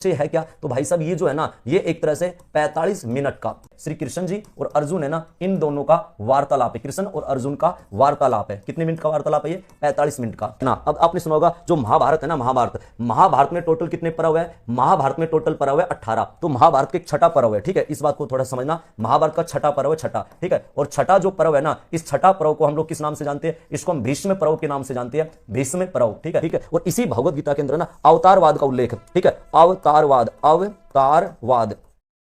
से है क्या, तो भाई साहब ये जो है ना, ये एक तरह से 45 मिनट का श्री कृष्ण जी और अर्जुन है ना, इन दोनों का वार्तालाप है। कृष्ण और अर्जुन का वार्तालाप है। कितने मिनट का वार्तालाप है ये? 45 मिनट का ना। अब आपने सुना होगा जो महाभारत है ना, महाभारत में टोटल कितने पर्व है? महाभारत में टोटल पर्व है 18। तो महाभारत के छठा पर्व है, ठीक है, इस बात को थोड़ा समझना। महाभारत का छठा पर्व है, छठा, ठीक है। और छठा जो पर्व है ना, इस छठा पर्व को हम लोग किस नाम से जानते हैं? इसको हम भीष्म पर्व के नाम से जानते हैं, भीष्म पर्व, ठीक है, ठीक है। और इसी भगवत गीता के अंदर ना अवतारवाद का उल्लेख, ठीक है, अवतारवाद,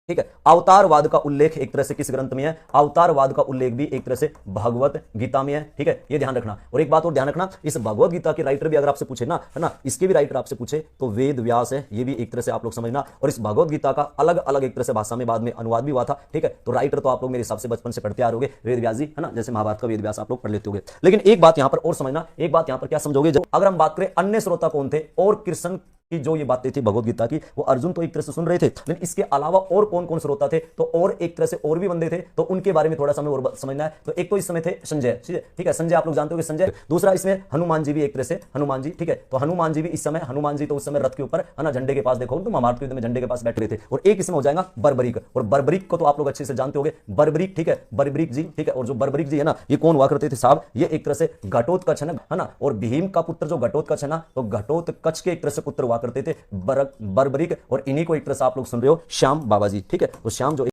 ठीक है, अवतारवाद का उल्लेख एक तरह से किस ग्रंथ में है? अवतारवाद का उल्लेख भी एक तरह से भगवत गीता में है, ठीक है, ये ध्यान रखना। और एक बात और ध्यान रखना, इस भगवत गीता के राइटर भी अगर आपसे पूछे ना, है ना, इसके भी राइटर आपसे पूछे तो वेद व्यास है, ये भी एक तरह से आप लोग समझना। और इस भगवत गीता का अलग अलग एक तरह से भाषा में बाद में अनुवाद भी हुआ था, ठीक है। तो राइटर तो आप लोग मेरे हिसाब से बचपन से पढ़ते आ रहे वेद व्यास जी, है ना, जैसे महाभारत का वेद व्यास आप लोग पढ़ लेते होंगे। लेकिन एक बात यहां पर और समझना, एक बात यहां पर क्या समझोगे, जब अगर हम बात करें अन्य श्रोता कौन थे और कृष्ण की जो ये बातें थी भगवत गीता की, वो अर्जुन तो एक तरह से सुन रहे थे, लेकिन इसके अलावा और कौन कौन श्रोता थे? तो और एक तरह से और भी बंदे थे, तो उनके बारे में थोड़ा सा हमें और समझना है। तो एक तो इस समय थे संजय, ठीक है, संजय आप लोग जानते हो कि संजय। दूसरा इसमें हनुमान जी भी एक तरह से, हनुमान जी, ठीक है, तो हनुमान जी भी इस समय, हनुमान जी तो उस समय रथ के ऊपर, है ना, झंडे के पास, देखो तो महाभारत के युद्ध में झंडे के पास बैठ रहे थे। और एक इसमें हो जाएगा बर्बरीक, और बर्बरीक को तो आप लोग अच्छे से जानते होंगे, बर्बरीक, ठीक है, बर्बरीक जी, ठीक है। और जो बर्बरीक जी है ना, ये कौन हुआ करते थे साहब? ये एक तरह से घटोत्कच है ना, और भीम का पुत्र जो घटोत्कच है ना, तो घटोत्कच के एक तरह से पुत्र हुआ करते थे बर्बरीक। और इन्हीं को एक तरह से आप लोग सुन रहे हो श्याम बाबा जी, ठीक है। तो श्याम जो